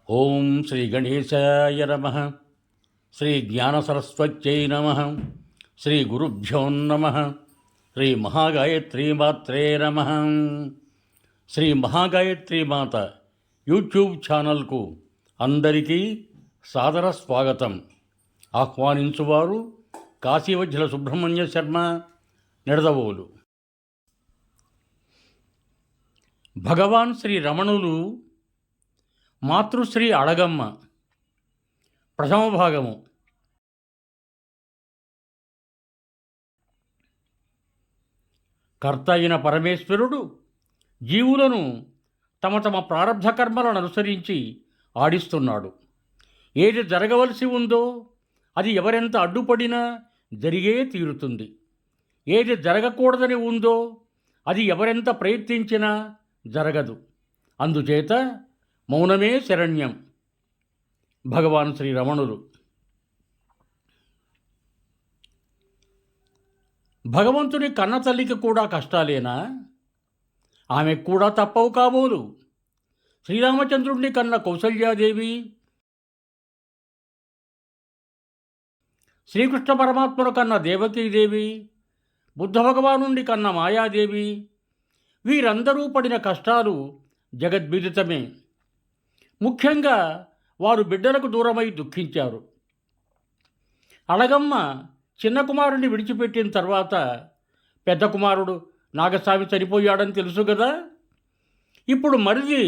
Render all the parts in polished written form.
ఓం శ్రీ గణేశాయ నమః. శ్రీ జ్ఞానసరస్వత్యై నమః. శ్రీ గురుభ్యో నమః. శ్రీ మహాగాయత్రీమాత్రే నమః. శ్రీ మహాగాయత్రీమాత యూట్యూబ్ ఛానల్కు అందరికీ సాదర స్వాగతం. ఆహ్వానించువారు కాశీవజ్జల సుబ్రహ్మణ్య శర్మ, నిడదవోలు. భగవాన్ శ్రీ రమణులు మాతృశ్రీ అళగమ్మ ప్రథమ భాగము. కర్త అయిన పరమేశ్వరుడు జీవులను తమ తమ ప్రారబ్ధ కర్మలను అనుసరించి ఆడిస్తున్నాడు. ఏది జరగవలసి ఉందో అది ఎవరెంత అడ్డుపడినా జరిగే తీరుతుంది. ఏది జరగకూడదని ఉందో అది ఎవరెంత ప్రయత్నించినా జరగదు. అందుచేత మౌనమే శరణ్యం. భగవాన్ శ్రీ రమణులు. భగవంతుని కన్న తల్లికి కూడా కష్టాలేనా? ఆమెకు కూడా తప్పవు కాబోలు. శ్రీరామచంద్రుడిని కన్న కౌసల్యాదేవి, శ్రీకృష్ణ పరమాత్మను కన్న దేవకీదేవి, బుద్ధ భగవానుండి కన్న మాయాదేవి, వీరందరూ పడిన కష్టాలు జగద్విదితమే. ముఖ్యంగా వారు బిడ్డలకు దూరమై దుఃఖించారు. అళగమ్మ చిన్న కుమారుడిని విడిచిపెట్టిన తర్వాత పెద్ద కుమారుడు నాగస్వామి చనిపోయాడని తెలుసు కదా. ఇప్పుడు మరిది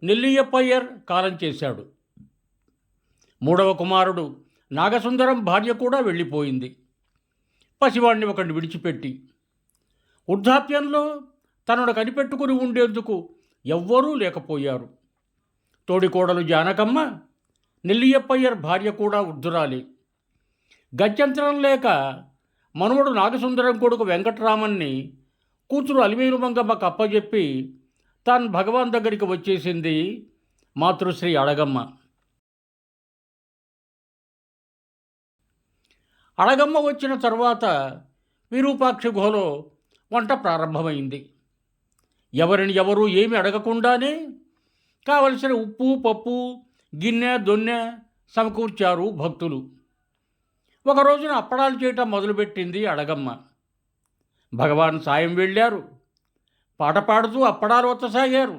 నెల్లియప్పయ్యర్ కాలం చేశాడు. మూడవ కుమారుడు నాగసుందరం భార్య కూడా వెళ్ళిపోయింది, పసివాడిని ఒకడిని విడిచిపెట్టి. వృద్ధాప్యంలో తనను కనిపెట్టుకుని ఉండేందుకు ఎవ్వరూ లేకపోయారు. తోడికోడలు జానకమ్మ, నెల్లియప్పయ్యర్ భార్య కూడా వృద్ధురాలి. గత్యంతరం లేక మనుమడు నాగసుందరం కొడుకు వెంకటరామన్ని కూతురు అలిమేలు మంగమ్మకు అప్పజెప్పి తాను భగవాన్ దగ్గరికి వచ్చేసింది మాతృశ్రీ అళగమ్మ. అళగమ్మ వచ్చిన తర్వాత విరూపాక్షి గుహలో వంట ప్రారంభమైంది. ఎవరిని ఎవరూ ఏమి అడగకుండానే కావలసిన ఉప్పు, పప్పు, గిన్నె, దొన్నె సమకూర్చారు భక్తులు. ఒక రోజున అప్పడాలు చేయటం మొదలుపెట్టింది అళగమ్మ. భగవాన్ సాయం వెళ్ళారు. పాట పాడుతూ అప్పడాలు వచ్చసాగారు.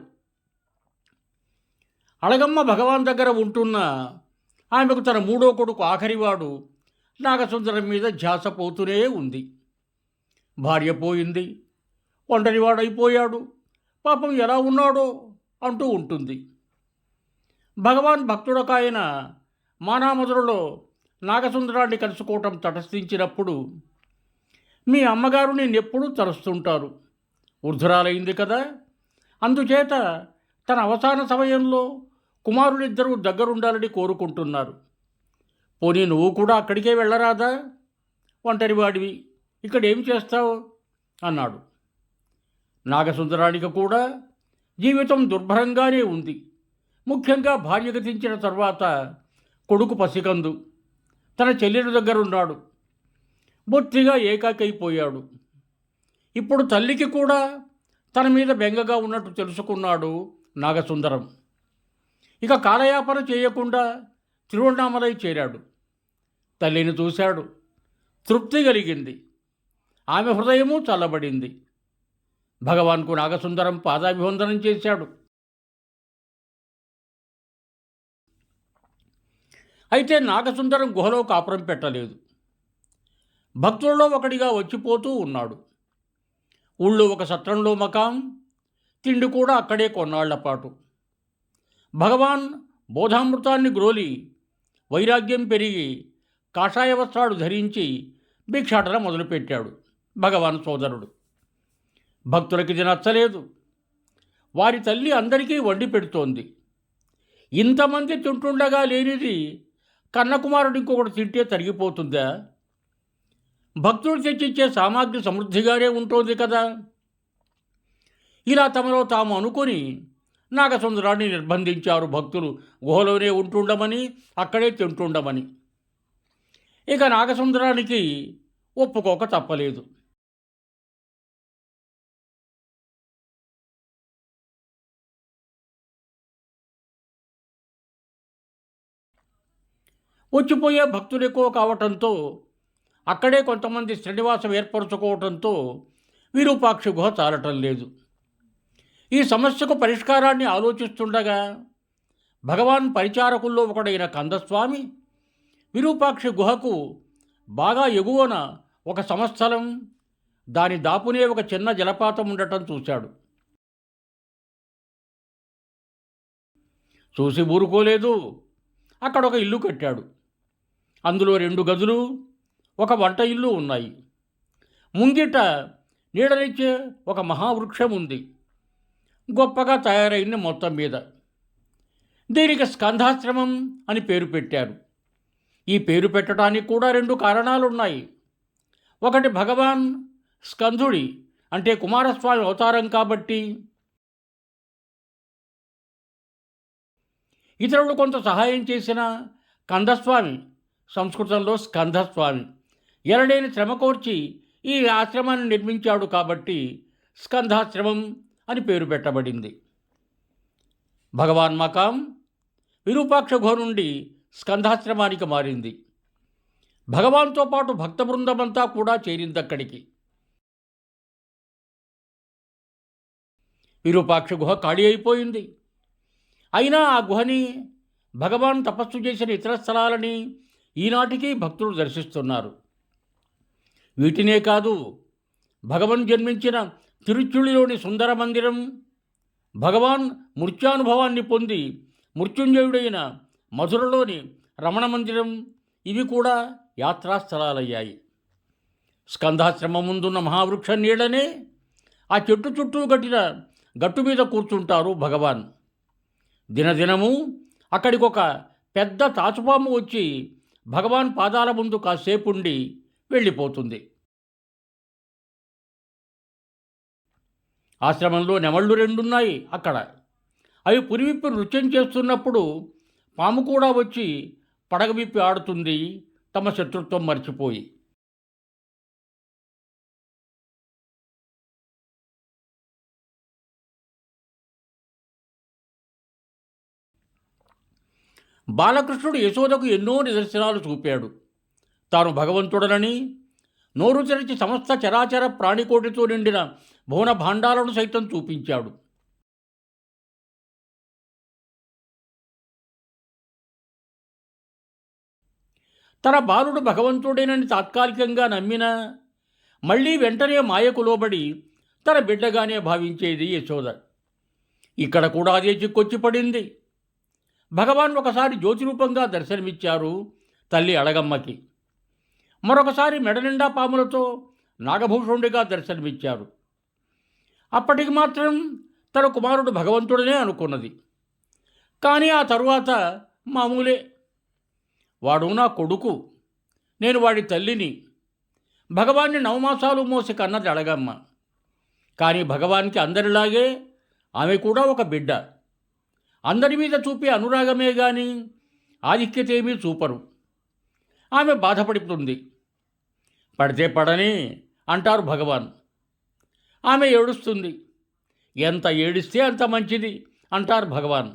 అళగమ్మ భగవాన్ దగ్గర ఉంటున్న ఆమెకు తన మూడో కొడుకు ఆఖరివాడు నాగసుందరం మీద ధ్యాస పోతూనే ఉంది. భార్య పోయింది, ఒంటరివాడైపోయాడు, పాపం ఎలా ఉన్నాడో అంటూ ఉంటుంది. భగవాన్ భక్తుడకాయన మానామధురలో నాగసుందరాన్ని కలుసుకోవటం తటస్థించినప్పుడు, మీ అమ్మగారు నేనెప్పుడూ తలుస్తుంటారు, వృద్ధురాలైంది కదా, అందుచేత తన అవసాన సమయంలో కుమారులిద్దరూ దగ్గరుండాలని కోరుకుంటున్నారు. పోనీ నువ్వు కూడా అక్కడికే వెళ్ళరాదా? ఒంటరివాడివి, ఇక్కడేం చేస్తావు అన్నాడు. నాగసుందరానికి కూడా జీవితం దుర్భరంగానే ఉంది. ముఖ్యంగా భార్య గతించిన తర్వాత కొడుకు పసికందు తన చెల్లెల దగ్గరున్నాడు. బొత్తిగా ఏకాకైపోయాడు. ఇప్పుడు తల్లికి కూడా తన మీద బెంగగా ఉన్నట్టు తెలుసుకున్నాడు నాగసుందరం. ఇక కాలయాపన చేయకుండా తిరువణామలై చేరాడు. తల్లిని చూశాడు. తృప్తి కలిగింది. ఆమె హృదయము చల్లబడింది. భగవాన్కు నాగసుందరం పాదాభివందనం చేశాడు. అయితే నాగసుందరం గుహలో కాపురం పెట్టలేదు. భక్తులలో ఒకడిగా వచ్చిపోతూ ఉన్నాడు. ఊళ్ళో ఒక సత్రంలో మకాం, తిండి కూడా అక్కడే కొన్నాళ్ల పాటు. భగవాన్ బోధామృతాన్ని గ్రోలి వైరాగ్యం పెరిగి కాషాయ వస్త్రాలు ధరించి భిక్షాటన మొదలుపెట్టాడు భగవాన్ సోదరుడు. భక్తులకి ఇది నచ్చలేదు. వారి తల్లి అందరికీ వండి పెడుతోంది. ఇంతమంది తింటుండగా లేనిది కన్నకుమారుడు ఇంకొకటి తింటే తరిగిపోతుందా? భక్తులు తెచ్చిచ్చే సామాగ్రి సమృద్ధిగానే ఉంటుంది కదా. ఇలా తమలో తాము అనుకొని నాగసుందరాన్ని నిర్బంధించారు భక్తులు గుహలోనే ఉంటుండమని, అక్కడే తింటుండమని. ఇక నాగసుందరానికి ఒప్పుకోక తప్పలేదు. వచ్చిపోయే భక్తులు ఎక్కువ కావటంతో అక్కడే కొంతమంది శ్రీనివాసం ఏర్పరచుకోవటంతో విరూపాక్ష గుహ చాలటం లేదు. ఈ సమస్యకు పరిష్కారాన్ని ఆలోచిస్తుండగా భగవాన్ పరిచారకుల్లో ఒకడైన కందస్వామి విరూపాక్ష గుహకు బాగా ఎగువన ఒక సంవత్సరం దాని దాపునే ఒక చిన్న జలపాతం ఉండటం చూశాడు. చూసి ఊరుకోలేదు. అక్కడ ఒక ఇల్లు కట్టాడు. అందులో 2 గదులు, ఒక వంట ఇల్లు ఉన్నాయి. ముంగిట నీడనిచ్చే ఒక మహావృక్షం ఉంది. గొప్పగా తయారైంది మొత్తం మీద. దీనికి స్కంధాశ్రమం అని పేరు పెట్టారు. ఈ పేరు పెట్టడానికి కూడా 2 కారణాలున్నాయి. ఒకటి, భగవాన్ స్కంధుడి అంటే కుమారస్వామి అవతారం కాబట్టి, ఇతరులు కొంత సహాయం చేసిన కందస్వామి, సంస్కృతంలో స్కంధస్వామి, ఎనలేని శ్రమ కోర్చి ఈ ఆశ్రమాన్ని నిర్మించాడు కాబట్టి స్కంధాశ్రమం అని పేరు పెట్టబడింది. భగవాన్ మకాం విరూపాక్ష గుహ నుండి స్కంధాశ్రమానికి మారింది. భగవాన్తో పాటు భక్త బృందమంతా కూడా చేరిందక్కడికి. విరూపాక్ష గుహ ఖాళీ అయిపోయింది. అయినా ఆ గుహని, భగవాన్ తపస్సు చేసిన ఇతర స్థలాలని ఈనాటికి భక్తులు దర్శిస్తున్నారు. వీటినే కాదు, భగవాన్ జన్మించిన తిరుచుళిలోని సుందర మందిరం, భగవాన్ మృత్యానుభవాన్ని పొంది మృత్యుంజయుడైన మధురలోని రమణ మందిరం, ఇవి కూడా యాత్రాస్థలాలయ్యాయి. స్కంధాశ్రమం ముందున్న మహావృక్ష నీడనే ఆ చెట్టు చుట్టూ కట్టిన గట్టు మీద కూర్చుంటారు భగవాన్. దినదినము అక్కడికి ఒక పెద్ద తాచుపాము వచ్చి భగవాన్ పాదాల ముందు కాసేపుండి వెళ్ళిపోతుంది. ఆశ్రమంలో నెమళ్ళు 2 ఉన్నాయి అక్కడ. అవి పురివిప్పి నృత్యం చేస్తున్నప్పుడు పాము కూడా వచ్చి పడగ విప్పి ఆడుతుంది, తమ శత్రుత్వం మర్చిపోయి. బాలకృష్ణుడు యశోదకు ఎన్నో నిదర్శనాలు చూపాడు. తాను భగవంతుడనని, నోరు తెరిచి సమస్త చరాచర ప్రాణికోటితో నిండిన భువన భాండాలను సైతం చూపించాడు. తన బాలుడు భగవంతుడేనని తాత్కాలికంగా నమ్మినా మళ్ళీ వెంటనే మాయకు లోబడి తన బిడ్డగానే భావించేది యశోద. ఇక్కడ కూడా అదే చిక్కొచ్చి పడింది. భగవాన్ ఒకసారి జ్యోతిరూపంగా దర్శనమిచ్చారు తల్లి అడగమ్మకి. మరొకసారి మెడనిండా పాములతో నాగభూషణుడిగా దర్శనమిచ్చారు. అప్పటికి మాత్రం తన కుమారుడు భగవంతుడనే అనుకున్నది. కానీ ఆ తరువాత మామూలే. వాడు నా కొడుకు, నేను వాడి తల్లిని. భగవాన్ని 9 మాసాలు మోసి కన్నది అడగమ్మ. కానీ భగవాన్కి అందరిలాగే ఆమె కూడా ఒక బిడ్డ. అందరి మీద చూపే అనురాగమే కానీ ఆధిక్యత ఏమీ చూపరు. ఆమె బాధపడుతుంది. పడితే పడని అంటారు భగవాన్. ఆమె ఏడుస్తుంది. ఎంత ఏడిస్తే అంత మంచిది అంటారు భగవాన్.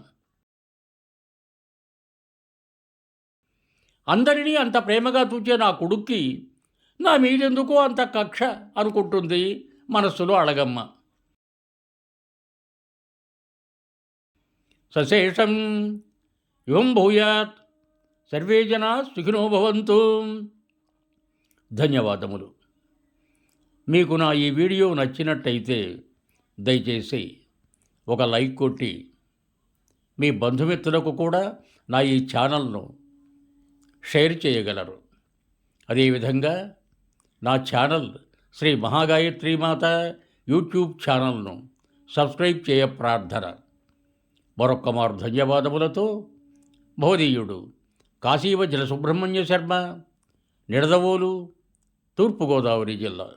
అందరినీ అంత ప్రేమగా చూచే నా కొడుక్కి నా మీదెందుకో అంత కక్ష అనుకుంటుంది మనస్సులో అడగమ్మ. సశేషం యువం భూయాత్. సర్వే జనా సుఖినో భవంతు. ధన్యవాదములు. మీకు నా ఈ వీడియో నచ్చినట్టయితే దయచేసి ఒక లైక్ కొట్టి మీ బంధుమిత్రులకు కూడా నా ఈ ఛానల్ను షేర్ చేయగలరు. అదేవిధంగా నా ఛానల్ శ్రీ మహాగాయత్రీ మాత యూట్యూబ్ ఛానల్ను సబ్స్క్రైబ్ చేయ ప్రార్థన. మరొక్క మారు ధన్యవాదములతో భవదీయుడు కాశీవజ్ర సుబ్రహ్మణ్య శర్మ, నిడదవోలు, తూర్పుగోదావరి జిల్లా.